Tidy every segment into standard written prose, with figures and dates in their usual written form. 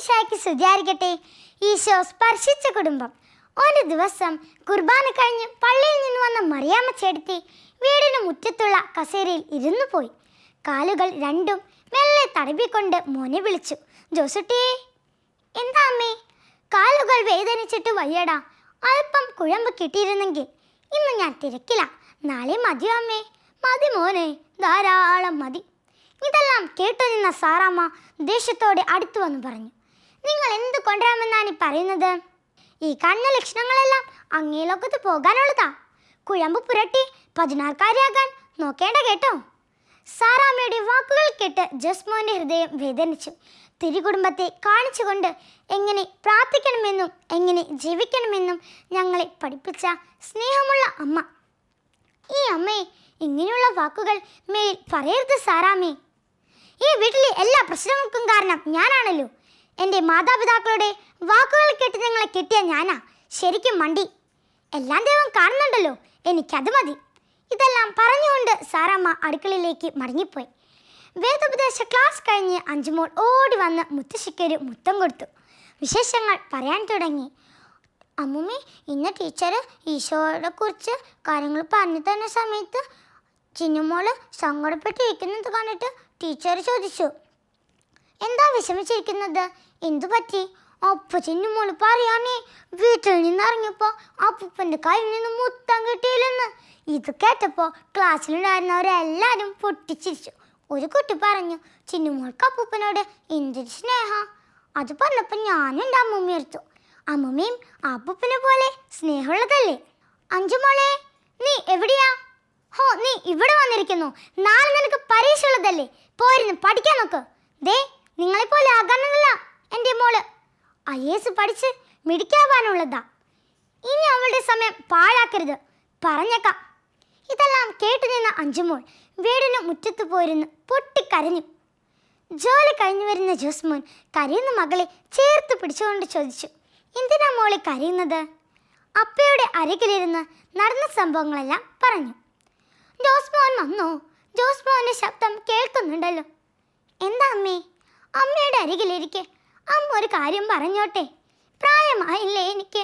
ഈശോമിശിഹായ്ക്ക് സ്തുതിയായിരിക്കട്ടെ. ഈശോ സ്പർശിച്ച കുടുംബം. ഒരു ദിവസം കുർബാന കഴിഞ്ഞ് പള്ളിയിൽ നിന്ന് വന്ന മറിയാമ്മ ചേട്ടത്തി വീടിന് മുറ്റത്തുള്ള കസേരയിൽ ഇരുന്നു പോയി. കാലുകൾ രണ്ടും മെല്ലെ തടവിക്കൊണ്ട് മോനെ വിളിച്ചു. ജോസുട്ടിയേ. എന്താ അമ്മേ? കാലുകൾ വേദനിച്ചിട്ട് വയ്യടാ. അല്പം കുഴമ്പ് കിട്ടിയിരുന്നെങ്കിൽ. ഇന്ന് ഞാൻ തിരക്കില്ല. നാളെ മതിയോ അമ്മേ? മതി മോനെ, ധാരാളം മതി. ഇതെല്ലാം കേട്ടു നിന്ന സാറാമ്മ ദേഷ്യത്തോടെ അടുത്തു വന്നു പറഞ്ഞു, നിങ്ങൾ എന്ത് കൊണ്ടുവരാമെന്നാണ് ഈ പറയുന്നത്? ഈ കാണുന്ന ലക്ഷണങ്ങളെല്ലാം അങ്ങേ ലോകത്ത് പോകാനുള്ളതാ. കുഴമ്പ് പുരട്ടി 16-കാരിയാകാൻ നോക്കേണ്ട കേട്ടോ. സാറാമ്മയുടെ വാക്കുകൾ കേട്ട് ജോസ്മോന്റെ ഹൃദയം വേദനിച്ചു. തിരുകുടുംബത്തെ കാണിച്ചുകൊണ്ട് എങ്ങനെ പ്രാർത്ഥിക്കണമെന്നും എങ്ങനെ ജീവിക്കണമെന്നും ഞങ്ങളെ പഠിപ്പിച്ച സ്നേഹമുള്ള അമ്മ. ഈ അമ്മയെ ഇങ്ങനെയുള്ള വാക്കുകൾ മേൽ പറയരുത് സാറാമ്മേ. ഈ വീട്ടിലെ എല്ലാ പ്രശ്നങ്ങൾക്കും കാരണം ഞാനാണല്ലോ. എൻ്റെ മാതാപിതാക്കളുടെ വാക്കുകൾ കേട്ട് നിങ്ങളെ കിട്ടിയ ഞാനാ ശരിക്കും മണ്ടി. എല്ലാം ദൈവം കാണുന്നുണ്ടല്ലോ, എനിക്കത് മതി. ഇതെല്ലാം പറഞ്ഞുകൊണ്ട് സാറാമ്മ അടുക്കളയിലേക്ക് മടങ്ങിപ്പോയി. വേദോപദേശ ക്ലാസ് കഴിഞ്ഞ് അഞ്ചുമോൾ ഓടി വന്ന് മുത്തശ്ശിക്കൊരു മുത്തം കൊടുത്തു. വിശേഷങ്ങൾ പറയാൻ തുടങ്ങി. അമ്മൂമ്മേ, ഇന്ന് ടീച്ചർ ഈശോയെ കുറിച്ച് കാര്യങ്ങൾ പറഞ്ഞു തന്ന സമയത്ത് ചിന്നുമോള് സങ്കടപ്പെട്ടിരിക്കുന്നത് കണ്ടിട്ട് ടീച്ചർ ചോദിച്ചു, എന്താ വിഷമിച്ചിരിക്കുന്നത്? എന്തു പറ്റി? അപ്പ ചിന്നുമോള് പറയാനേ, വീട്ടിൽ നിന്നിറങ്ങിയപ്പോൾ അപ്പൂപ്പൻ്റെ കയ്യിൽ നിന്ന് മുത്തം കിട്ടിയില്ലെന്ന്. ഇത് കേട്ടപ്പോൾ ക്ലാസ്സിലുണ്ടായിരുന്നവരെല്ലാവരും പൊട്ടിച്ചിരിച്ചു. ഒരു കുട്ടി പറഞ്ഞു, ചിന്നുമോൾക്ക് അപ്പൂപ്പനോട് എന്തൊരു സ്നേഹ. അത് പറഞ്ഞപ്പോൾ ഞാനും എൻ്റെ അമ്മൂമ്മ എടുത്തു. അമ്മൂമ്മയും അപ്പൂപ്പനെ പോലെ സ്നേഹമുള്ളതല്ലേ. അഞ്ചുമോളെ, നീ എവിടെയാ? ഹോ, നീ ഇവിടെ വന്നിരിക്കുന്നു. നാളെ നിനക്ക് പരീക്ഷ ഉള്ളതല്ലേ, പോയിരുന്നു പഠിക്കാൻ നോക്ക്. ദേ, നിങ്ങളെപ്പോലെ ആകാനല്ല എൻ്റെ മോള്. IAS പഠിച്ച് മിടിക്കാവാനുള്ളതാ. ഇനി അവളുടെ സമയം പാഴാക്കരുത്, പറഞ്ഞേക്കാം. ഇതെല്ലാം കേട്ടു നിന്ന അഞ്ചുമോൾ വീടിന് മുറ്റത്ത് പോയിരുന്നു പൊട്ടിക്കരഞ്ഞു. ജോലി കഴിഞ്ഞു വരുന്ന ജോസ്മോൻ കരയുന്ന മകളെ ചേർത്ത് പിടിച്ചുകൊണ്ട് ചോദിച്ചു, എന്തിനാ മോളെ കരയുന്നത്? അപ്പയുടെ അരികിലിരുന്ന് നടന്ന സംഭവങ്ങളെല്ലാം പറഞ്ഞു. ജോസ്മോൻ വന്നോ? ജോസ്മോന്റെ ശബ്ദം കേൾക്കുന്നുണ്ടല്ലോ. എന്താ അമ്മേ? അമ്മയുടെ അരികിലിരിക്കെ. അമ്മ ഒരു കാര്യം പറഞ്ഞോട്ടെ? പ്രായമായില്ലേ എനിക്ക്.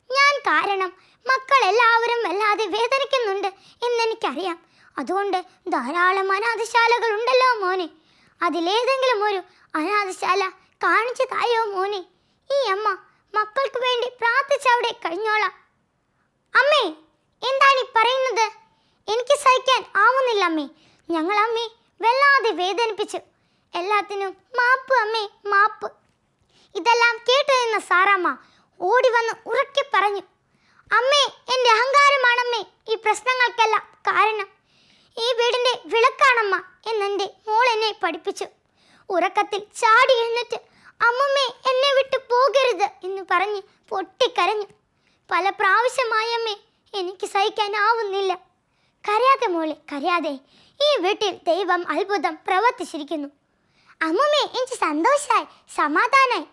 ഞാൻ കാരണം മക്കളെല്ലാവരും വല്ലാതെ വേദനിക്കുന്നുണ്ട് എന്നെനിക്കറിയാം. അതുകൊണ്ട് ധാരാളം അനാഥശാലകളുണ്ടല്ലോ മോനെ. അതിലേതെങ്കിലും ഒരു അനാഥശാല കാണിച്ചു തായോ മോനെ. ഈ അമ്മ മക്കൾക്ക് വേണ്ടി പ്രാർത്ഥിച്ചവിടെ കഴിഞ്ഞോളാം. അമ്മേ, എന്താണ് ഈ പറയുന്നത്? എനിക്ക് സഹിക്കാൻ ആവുന്നില്ല അമ്മേ. ഞങ്ങൾ അമ്മേ വല്ലാതെ വേദനിപ്പിച്ചു. എല്ലാത്തിനും മാപ്പ് അമ്മേ, മാപ്പ്. ഇതെല്ലാം കേട്ടു നിന്ന സാറാമ്മ ഓടി വന്ന് ഉറക്കെ പറഞ്ഞു, അമ്മേ, എൻ്റെ അഹങ്കാരമാണമ്മേ ഈ പ്രശ്നങ്ങൾക്കെല്ലാം കാരണം. ഈ വീടിൻ്റെ വിളക്കാണമ്മ എന്നെൻ്റെ മോൾ എന്നെ പഠിപ്പിച്ചു. ഉറക്കത്തിൽ ചാടി എഴുന്നേറ്റ് അമ്മമ്മേ എന്നെ വിട്ടു പോകരുത് എന്ന് പറഞ്ഞ് പൊട്ടിക്കരഞ്ഞു. പല പ്രാവശ്യമായമ്മേ, എനിക്ക് സഹിക്കാനാവുന്നില്ല. കരയാതെ മോളെ, കരയാതെ. ഈ വീട്ടിൽ ദൈവം അത്ഭുതം പ്രവർത്തിച്ചിരിക്കുന്നു. അമ്മമ്മേ, എനിക്ക് സന്തോഷമായി, സമാധാനായി.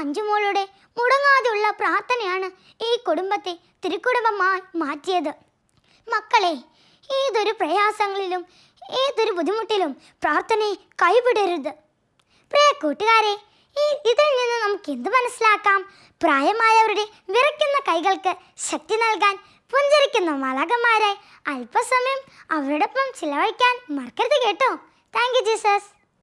അഞ്ചുമോളുടെ മുടങ്ങാതെയുള്ള പ്രാർത്ഥനയാണ് ഈ കുടുംബത്തെ തിരുക്കുടുംബമായി മാറ്റിയത്. മക്കളെ, ഏതൊരു പ്രയാസങ്ങളിലും ഏതൊരു ബുദ്ധിമുട്ടിലും പ്രാർത്ഥനയെ കൈവിടരുത്. പ്രിയ കൂട്ടുകാരെ, ഇതിൽ നിന്ന് നമുക്ക് എന്ത് മനസ്സിലാക്കാം? പ്രായമായവരുടെ വിറയ്ക്കുന്ന കൈകൾക്ക് ശക്തി നൽകാൻ പുഞ്ചിരിക്കുന്ന മാലാഖമാരായി അല്പസമയം അവരോടൊപ്പം ചിലവഴിക്കാൻ മറക്കരുത് കേട്ടോ. Thank you Jesus.